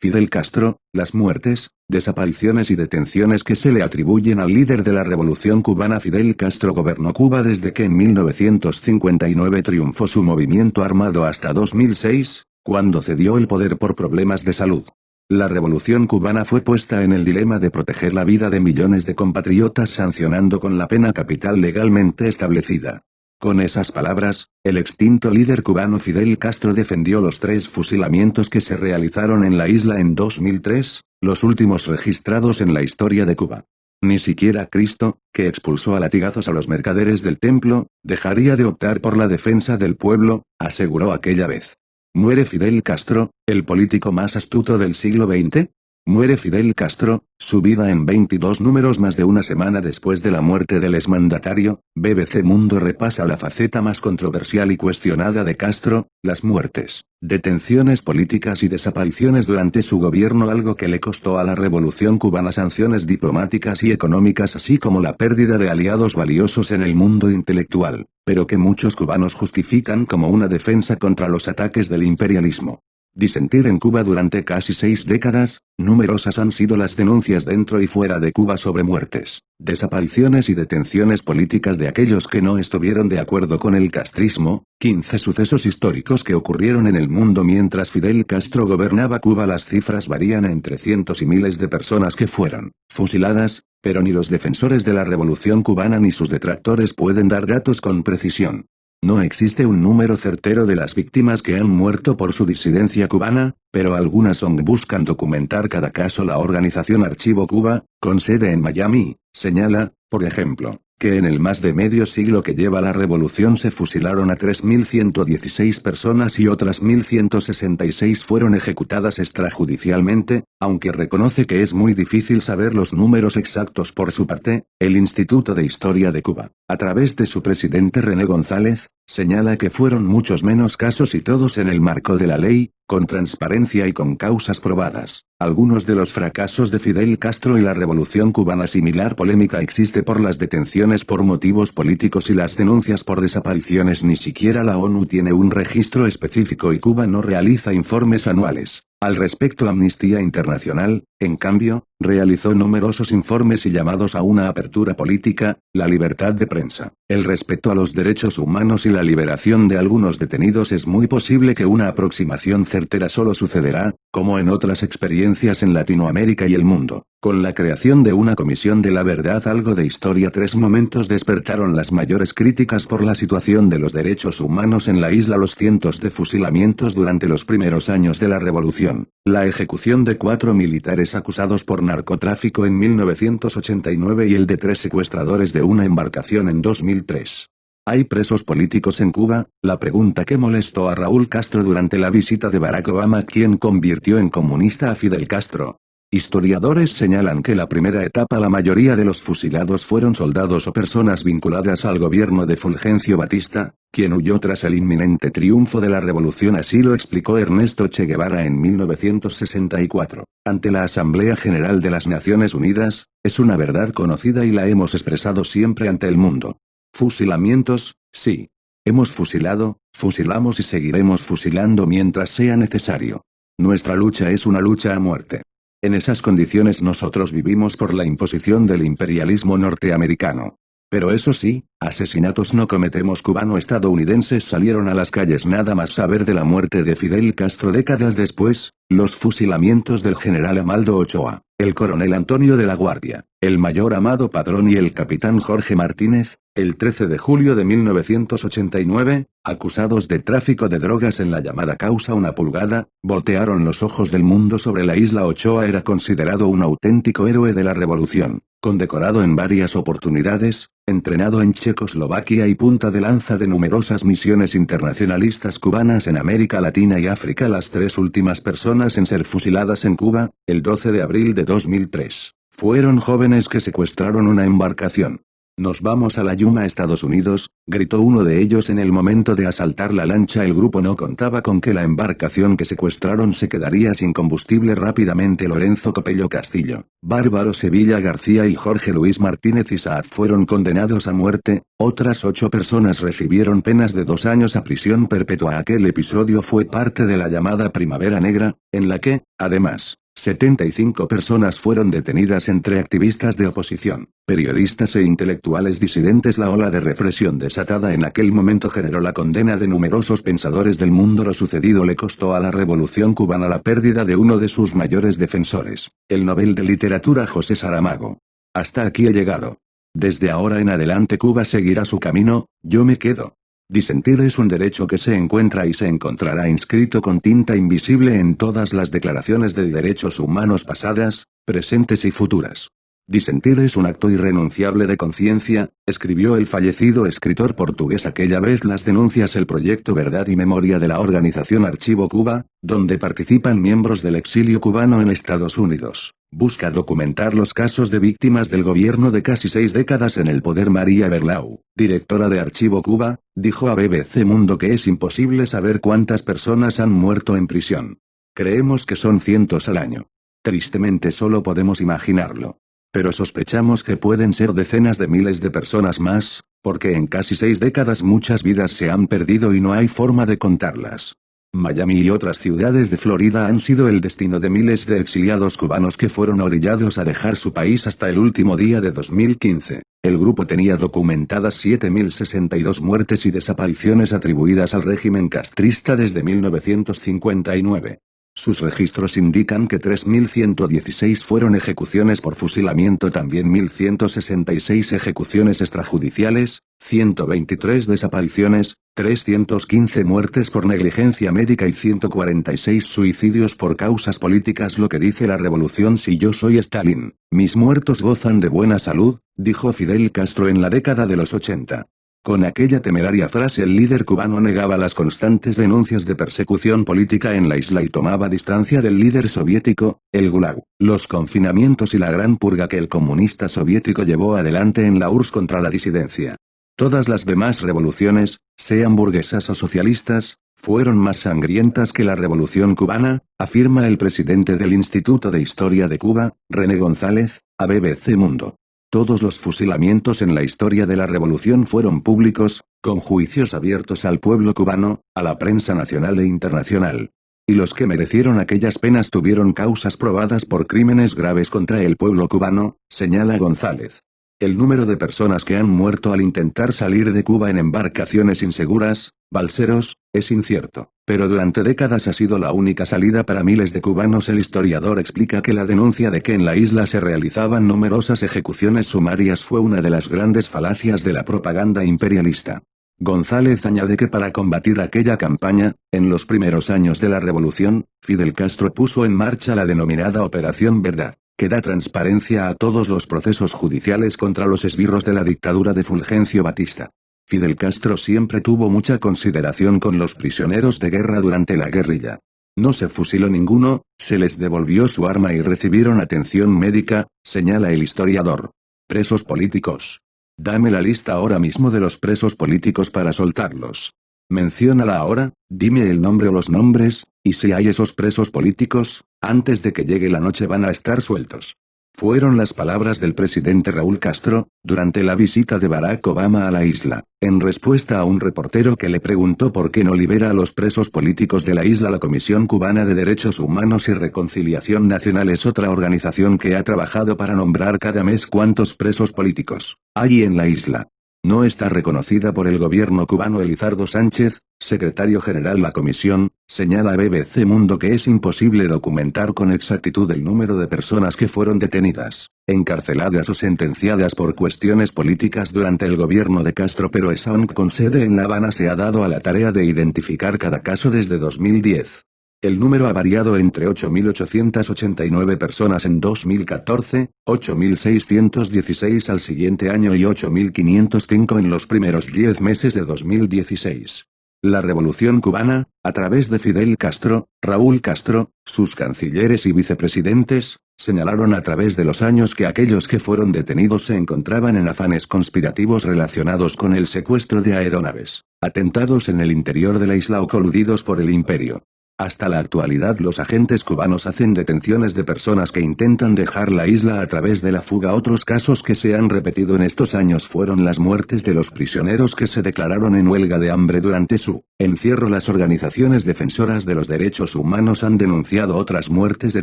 Fidel Castro, las muertes, desapariciones y detenciones que se le atribuyen al líder de la revolución cubana. Fidel Castro gobernó Cuba desde que en 1959 triunfó su movimiento armado hasta 2006, cuando cedió el poder por problemas de salud. La revolución cubana fue puesta en el dilema de proteger la vida de millones de compatriotas sancionando con la pena capital legalmente establecida. Con esas palabras, el extinto líder cubano Fidel Castro defendió los 3 fusilamientos que se realizaron en la isla en 2003, los últimos registrados en la historia de Cuba. Ni siquiera Cristo, que expulsó a latigazos a los mercaderes del templo, dejaría de optar por la defensa del pueblo, aseguró aquella vez. ¿Muere Fidel Castro, el político más astuto del siglo XX? Muere Fidel Castro, su vida en 22 números más de una semana después de la muerte del exmandatario. BBC Mundo repasa la faceta más controversial y cuestionada de Castro, las muertes, detenciones políticas y desapariciones durante su gobierno, algo que le costó a la revolución cubana sanciones diplomáticas y económicas así como la pérdida de aliados valiosos en el mundo intelectual, pero que muchos cubanos justifican como una defensa contra los ataques del imperialismo. Disentir en Cuba durante casi 6 décadas, numerosas han sido las denuncias dentro y fuera de Cuba sobre muertes, desapariciones y detenciones políticas de aquellos que no estuvieron de acuerdo con el castrismo. 15 sucesos históricos que ocurrieron en el mundo mientras Fidel Castro gobernaba Cuba. Las cifras varían entre cientos y miles de personas que fueron fusiladas, pero ni los defensores de la revolución cubana ni sus detractores pueden dar datos con precisión. No existe un número certero de las víctimas que han muerto por su disidencia cubana, pero algunas ONG buscan documentar cada caso. La organización Archivo Cuba, con sede en Miami, señala, por ejemplo, que en el más de medio siglo que lleva la revolución se fusilaron a 3.116 personas y otras 1.166 fueron ejecutadas extrajudicialmente, aunque reconoce que es muy difícil saber los números exactos. Por su parte, el Instituto de Historia de Cuba, a través de su presidente René González, señala que fueron muchos menos casos y todos en el marco de la ley, con transparencia y con causas probadas. Algunos de los fracasos de Fidel Castro y la revolución cubana. Similar polémica existe por las detenciones por motivos políticos y las denuncias por desapariciones. Ni siquiera la ONU tiene un registro específico y Cuba no realiza informes anuales. Al respecto, Amnistía Internacional, en cambio, realizó numerosos informes y llamados a una apertura política, la libertad de prensa, el respeto a los derechos humanos y la liberación de algunos detenidos. Es muy posible que una aproximación certera solo sucederá, como en otras experiencias en Latinoamérica y el mundo, con la creación de una comisión de la verdad. Algo de historia. 3 momentos despertaron las mayores críticas por la situación de los derechos humanos en la isla: los cientos de fusilamientos durante los primeros años de la revolución, la ejecución de 4 militares acusados por narcotráfico en 1989 y el de 3 secuestradores de una embarcación en 2003. ¿Hay presos políticos en Cuba? La pregunta que molestó a Raúl Castro durante la visita de Barack Obama, quien convirtió en comunista a Fidel Castro. Historiadores señalan que la primera etapa la mayoría de los fusilados fueron soldados o personas vinculadas al gobierno de Fulgencio Batista, quien huyó tras el inminente triunfo de la revolución. Así lo explicó Ernesto Che Guevara en 1964, ante la Asamblea General de las Naciones Unidas. Es una verdad conocida y la hemos expresado siempre ante el mundo. Fusilamientos, sí. Hemos fusilado, fusilamos y seguiremos fusilando mientras sea necesario. Nuestra lucha es una lucha a muerte. En esas condiciones nosotros vivimos por la imposición del imperialismo norteamericano. Pero eso sí, asesinatos no cometemos. Cubano-estadounidenses salieron a las calles nada más saber de la muerte de Fidel Castro décadas después. Los fusilamientos del general Amaldo Ochoa, el coronel Antonio de la Guardia, el mayor Amado Padrón y el capitán Jorge Martínez, el 13 de julio de 1989, acusados de tráfico de drogas en la llamada causa Una Pulgada, voltearon los ojos del mundo sobre la isla. Ochoa era considerado un auténtico héroe de la revolución, condecorado en varias oportunidades, entrenado en Checoslovaquia y punta de lanza de numerosas misiones internacionalistas cubanas en América Latina y África. Las 3 últimas personas en ser fusiladas en Cuba, el 12 de abril de 2003, fueron jóvenes que secuestraron una embarcación. Nos vamos a la Yuma, Estados Unidos, gritó uno de ellos en el momento de asaltar la lancha. El grupo no contaba con que la embarcación que secuestraron se quedaría sin combustible rápidamente. Lorenzo Copello Castillo, Bárbaro Sevilla García y Jorge Luis Martínez Isaac fueron condenados a muerte, otras 8 personas recibieron penas de 2 años a prisión perpetua. Aquel episodio fue parte de la llamada Primavera Negra, en la que, además, 75 personas fueron detenidas entre activistas de oposición, periodistas e intelectuales disidentes. La ola de represión desatada en aquel momento generó la condena de numerosos pensadores del mundo. Lo sucedido le costó a la Revolución cubana la pérdida de uno de sus mayores defensores, el Nobel de Literatura José Saramago. Hasta aquí he llegado. Desde ahora en adelante Cuba seguirá su camino, yo me quedo. Disentir es un derecho que se encuentra y se encontrará inscrito con tinta invisible en todas las declaraciones de derechos humanos pasadas, presentes y futuras. Disentir es un acto irrenunciable de conciencia, escribió el fallecido escritor portugués aquella vez. Las denuncias. El proyecto Verdad y Memoria de la organización Archivo Cuba, donde participan miembros del exilio cubano en Estados Unidos, busca documentar los casos de víctimas del gobierno de casi 6 décadas en el poder. María Berlau, directora de Archivo Cuba, dijo a BBC Mundo que es imposible saber cuántas personas han muerto en prisión. Creemos que son cientos al año. Tristemente solo podemos imaginarlo. Pero sospechamos que pueden ser decenas de miles de personas más, porque en casi 6 décadas muchas vidas se han perdido y no hay forma de contarlas. Miami y otras ciudades de Florida han sido el destino de miles de exiliados cubanos que fueron orillados a dejar su país hasta el último día de 2015. El grupo tenía documentadas 7.062 muertes y desapariciones atribuidas al régimen castrista desde 1959. Sus registros indican que 3.116 fueron ejecuciones por fusilamiento, también 1.166 ejecuciones extrajudiciales, 123 desapariciones, 315 muertes por negligencia médica y 146 suicidios por causas políticas. Lo que dice la revolución: si yo soy Stalin, mis muertos gozan de buena salud, dijo Fidel Castro en la década de los 80. Con aquella temeraria frase el líder cubano negaba las constantes denuncias de persecución política en la isla y tomaba distancia del líder soviético, el Gulag, los confinamientos y la gran purga que el comunista soviético llevó adelante en la URSS contra la disidencia. Todas las demás revoluciones, sean burguesas o socialistas, fueron más sangrientas que la revolución cubana, afirma el presidente del Instituto de Historia de Cuba, René González, a BBC Mundo. Todos los fusilamientos en la historia de la revolución fueron públicos, con juicios abiertos al pueblo cubano, a la prensa nacional e internacional. Y los que merecieron aquellas penas tuvieron causas probadas por crímenes graves contra el pueblo cubano, señala González. El número de personas que han muerto al intentar salir de Cuba en embarcaciones inseguras, balseros, es incierto, pero durante décadas ha sido la única salida para miles de cubanos. El historiador explica que la denuncia de que en la isla se realizaban numerosas ejecuciones sumarias fue una de las grandes falacias de la propaganda imperialista. González añade que para combatir aquella campaña, en los primeros años de la revolución, Fidel Castro puso en marcha la denominada Operación Verdad, que da transparencia a todos los procesos judiciales contra los esbirros de la dictadura de Fulgencio Batista. Fidel Castro siempre tuvo mucha consideración con los prisioneros de guerra durante la guerrilla. No se fusiló ninguno, se les devolvió su arma y recibieron atención médica, señala el historiador. Presos políticos. Dame la lista ahora mismo de los presos políticos para soltarlos. Menciónala ahora, dime el nombre o los nombres, y si hay esos presos políticos, antes de que llegue la noche van a estar sueltos. Fueron las palabras del presidente Raúl Castro, durante la visita de Barack Obama a la isla, en respuesta a un reportero que le preguntó por qué no libera a los presos políticos de la isla. La Comisión Cubana de Derechos Humanos y Reconciliación Nacional es otra organización que ha trabajado para nombrar cada mes cuántos presos políticos hay en la isla. No está reconocida por el gobierno cubano. Elizardo Sánchez, secretario general. La comisión, señala a BBC Mundo que es imposible documentar con exactitud el número de personas que fueron detenidas, encarceladas o sentenciadas por cuestiones políticas durante el gobierno de Castro, pero esa ONG con sede en La Habana se ha dado a la tarea de identificar cada caso desde 2010. El número ha variado entre 8.889 personas en 2014, 8.616 al siguiente año y 8.505 en los primeros 10 meses de 2016. La Revolución Cubana, a través de Fidel Castro, Raúl Castro, sus cancilleres y vicepresidentes, señalaron a través de los años que aquellos que fueron detenidos se encontraban en afanes conspirativos relacionados con el secuestro de aeronaves, atentados en el interior de la isla o coludidos por el imperio. Hasta la actualidad los agentes cubanos hacen detenciones de personas que intentan dejar la isla a través de la fuga. Otros casos que se han repetido en estos años fueron las muertes de los prisioneros que se declararon en huelga de hambre durante su encierro. Las organizaciones defensoras de los derechos humanos han denunciado otras muertes de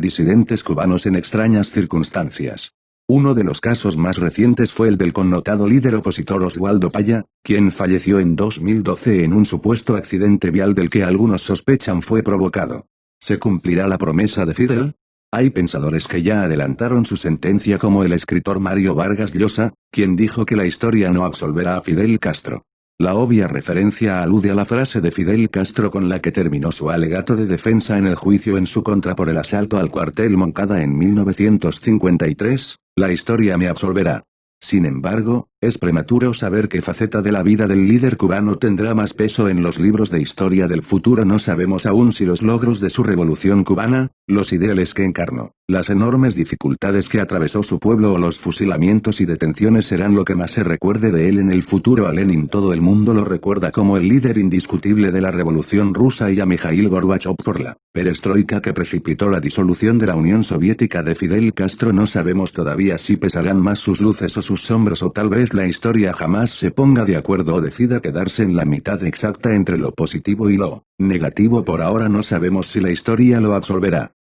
disidentes cubanos en extrañas circunstancias. Uno de los casos más recientes fue el del connotado líder opositor Oswaldo Paya, quien falleció en 2012 en un supuesto accidente vial del que algunos sospechan fue provocado. ¿Se cumplirá la promesa de Fidel? Hay pensadores que ya adelantaron su sentencia, como el escritor Mario Vargas Llosa, quien dijo que la historia no absolverá a Fidel Castro. La obvia referencia alude a la frase de Fidel Castro con la que terminó su alegato de defensa en el juicio en su contra por el asalto al cuartel Moncada en 1953, la historia me absolverá. Sin embargo, es prematuro saber qué faceta de la vida del líder cubano tendrá más peso en los libros de historia del futuro. No sabemos aún si los logros de su revolución cubana, los ideales que encarnó, las enormes dificultades que atravesó su pueblo o los fusilamientos y detenciones serán lo que más se recuerde de él en el futuro. A Lenin todo el mundo lo recuerda como el líder indiscutible de la revolución rusa y a Mikhail Gorbachov por la perestroika que precipitó la disolución de la Unión Soviética. De Fidel Castro no sabemos todavía si pesarán más sus luces o sus sombras, o tal vez la historia jamás se ponga de acuerdo o decida quedarse en la mitad exacta entre lo positivo y lo negativo. Por ahora no sabemos si la historia lo absolverá.